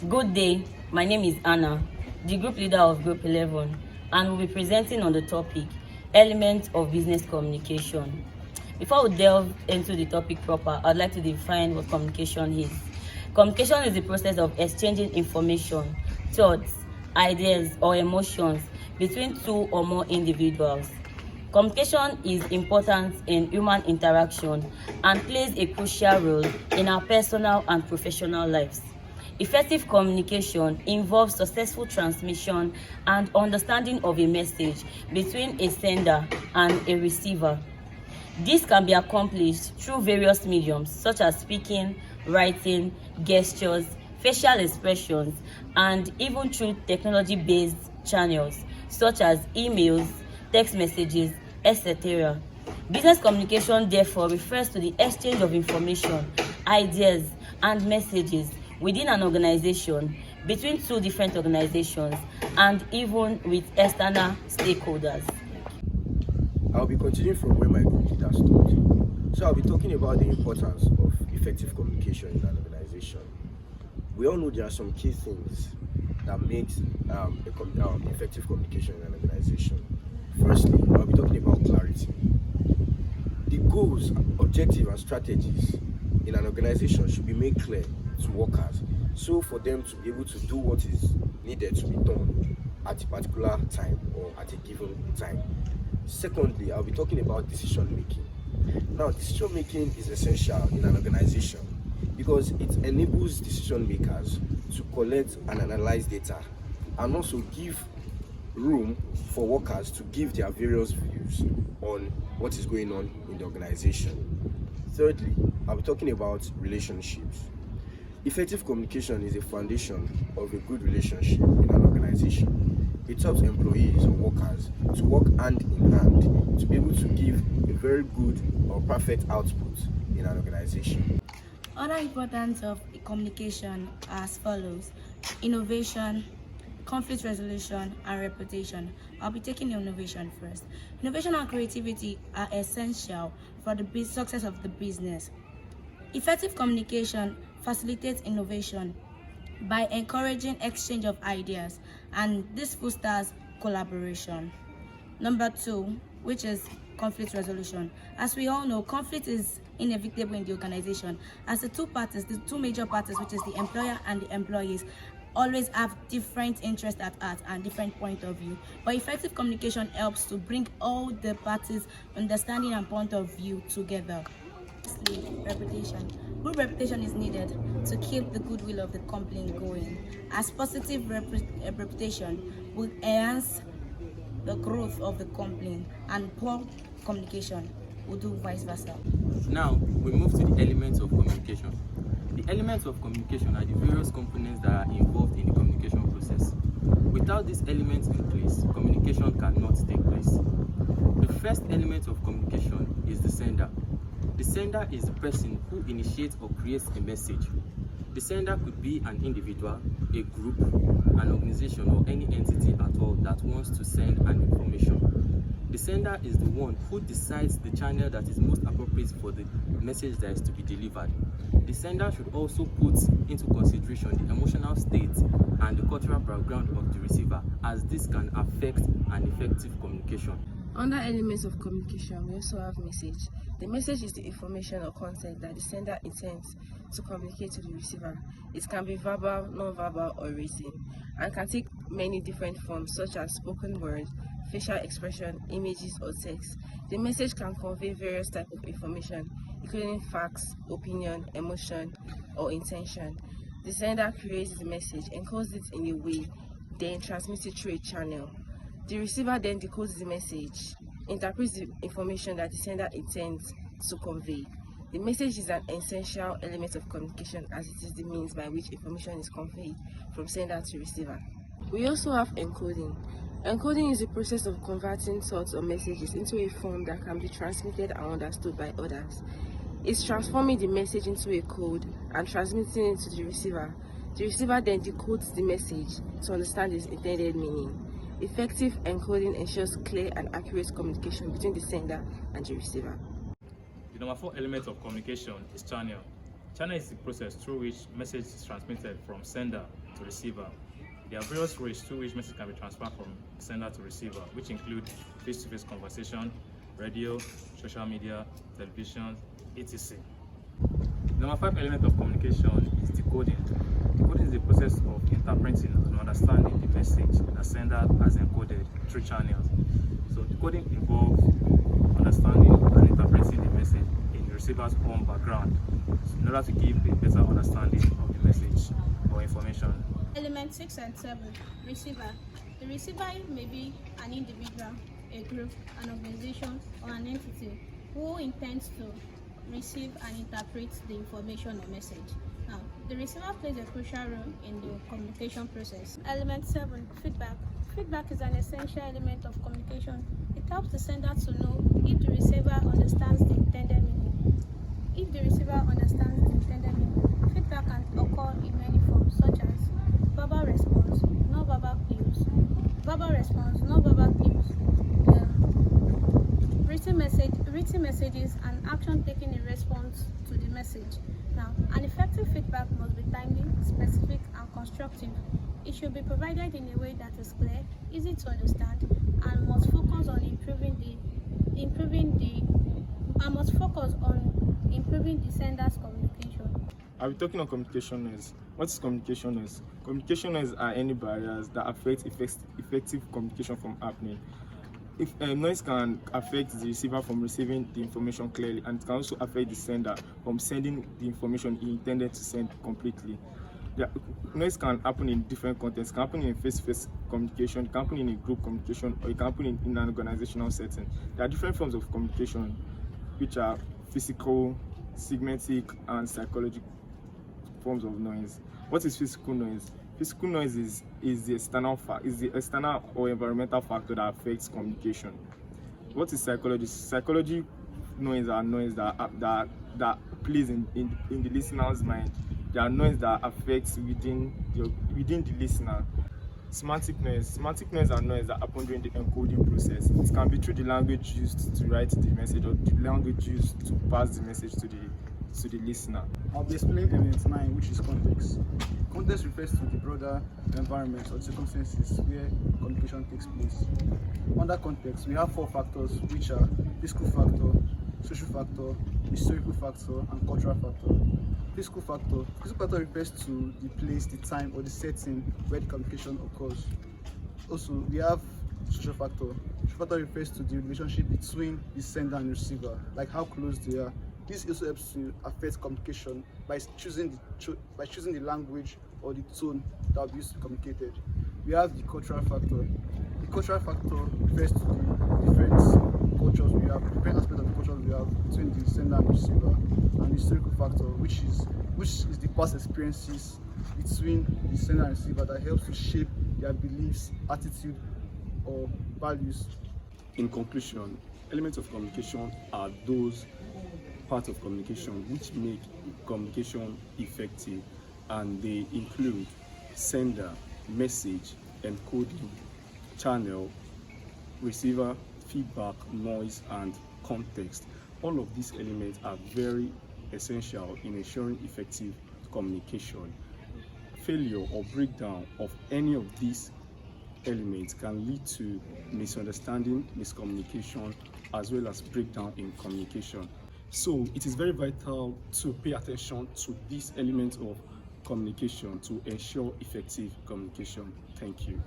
Good day, my name is Anna, the group leader of Group 11, and will be presenting on the topic Elements of Business Communication. Before we delve into the topic proper, I'd like to define what communication is. Communication is the process of exchanging information, thoughts, ideas, or emotions between two or more individuals. Communication is important in human interaction and plays a crucial role in our personal and professional lives. Effective communication involves successful transmission and understanding of a message between a sender and a receiver. This can be accomplished through various mediums such as speaking, writing, gestures, facial expressions, and even through technology-based channels such as emails, text messages, etc. Business communication therefore refers to the exchange of information, ideas, and messages within an organization, between two different organizations, and even with external stakeholders. I'll be continuing from where my group leader stopped. So I'll be talking about the importance of effective communication in an organization. We all know there are some key things that makes effective communication in an organization. Firstly, I'll be talking about clarity. The goals, objectives, and strategies in an organization should be made clear to workers, so for them to be able to do what is needed to be done at a particular time or at a given time. Secondly, I'll be talking about decision making. Now, decision making is essential in an organization because it enables decision makers to collect and analyze data and also give room for workers to give their various views on what is going on in the organization. Thirdly, I'll be talking about relationships. Effective communication is a foundation of a good relationship in an organization. It helps employees or workers to work hand in hand to be able to give a very good or perfect output in an organization. Other importance of communication are as follows: innovation, conflict resolution, and reputation. I'll be taking innovation first. Innovation and creativity are essential for the success of the business. Effective communication facilitates innovation by encouraging exchange of ideas, and this fosters collaboration. Number two, which is conflict resolution. As we all know, conflict is inevitable in the organization, as the two major parties, which is the employer and the employees, always have different interests at heart and different point of view. But effective communication helps to bring all the parties' understanding and point of view together. Lastly, reputation. Good reputation is needed to keep the goodwill of the company going, as positive reputation will enhance the growth of the company, and poor communication will do vice versa. Now, we move to the elements of communication. The elements of communication are the various components that are involved in the communication process. Without these elements in place, communication cannot take place. The first element of communication is the sender. The sender is the person who initiates or creates a message. The sender could be an individual, a group, an organization, or any entity at all that wants to send an information. The sender is the one who decides the channel that is most appropriate for the message that is to be delivered. The sender should also put into consideration the emotional state and the cultural background of the receiver, as this can affect an effective communication. Under elements of communication, we also have message. The message is the information or content that the sender intends to communicate to the receiver. It can be verbal, non-verbal, or written, and can take many different forms such as spoken word, facial expression, images, or text. The message can convey various types of information, including facts, opinion, emotion, or intention. The sender creates the message, encodes it in a way, then transmits it through a channel. The receiver then decodes the message, interprets the information that the sender intends to convey. The message is an essential element of communication, as it is the means by which information is conveyed from sender to receiver. We also have encoding. Encoding is the process of converting thoughts or messages into a form that can be transmitted and understood by others. It's transforming the message into a code and transmitting it to the receiver. The receiver then decodes the message to understand its intended meaning. Effective encoding ensures clear and accurate communication between the sender and the receiver. The number 4 element of communication is channel. Channel is the process through which message is transmitted from sender to receiver. There are various ways through which message can be transferred from sender to receiver, which include face-to-face conversation, radio, social media, television, etc. Number 5 element of communication is decoding. Decoding is the process of interpreting and understanding the message the sender has encoded through channels. So decoding involves understanding and interpreting the message in the receiver's own background in order to give a better understanding of the message or information. Element 6 and 7, receiver. The receiver may be an individual, a group, an organization, or an entity who intends to receive and interpret the information or message. Now, the receiver plays a crucial role in the communication process. Element 7, feedback. Feedback is an essential element of communication. It helps the sender to know if the receiver understands the intended meaning. If the receiver understands the intended meaning, feedback can occur in many forms, such as verbal response, non-verbal cues, written messages, and action taken in response to the message. Now, an effective feedback must be timely, specific, and constructive. It should be provided in a way that is clear, easy to understand, and must focus on improving the sender's communication. Are we talking on communication noise? What is communication noise? Communication noise are any barriers that affect effective communication from happening. If noise can affect the receiver from receiving the information clearly, and it can also affect the sender from sending the information he intended to send completely. Noise can happen in different contexts. It can happen in face-to-face communication, it can happen in a group communication, or it can happen in an organizational setting. There are different forms of communication, which are physical, segmentic, and psychological forms of noise. What is physical noise? Physical noise is the external or environmental factor that affects communication. What is psychology? Psychology noise are noise that plays in the listener's mind. They are noise that affects within the listener. Semantic noise are noise that happen during the encoding process. It can be through the language used to write the message or the language used to pass the message to the listener. I'll be explaining element 9, which is context. Context refers to the broader environment or circumstances where communication takes place. Under context, we have 4 factors, which are physical factor, social factor, historical factor, and cultural factor. Physical factor refers to the place, the time, or the setting where the communication occurs. Also, we have social factor. Social factor refers to the relationship between the sender and receiver, like how close they are. This also helps to affect communication by choosing the language or the tone that will be used to be communicated. We have the cultural factor. The cultural factor refers to the different cultures we have, different aspects of the cultures we have between the sender and receiver. And the historical factor, which is the past experiences between the sender and receiver that helps to shape their beliefs, attitude, or values. In conclusion, elements of communication are those parts of communication which make communication effective, and they include sender, message, encoding, channel, receiver, feedback, noise, and context. All of these elements are very essential in ensuring effective communication. Failure or breakdown of any of these elements can lead to misunderstanding, miscommunication, as well as breakdown in communication. So it is very vital to pay attention to these elements of communication to ensure effective communication. Thank you.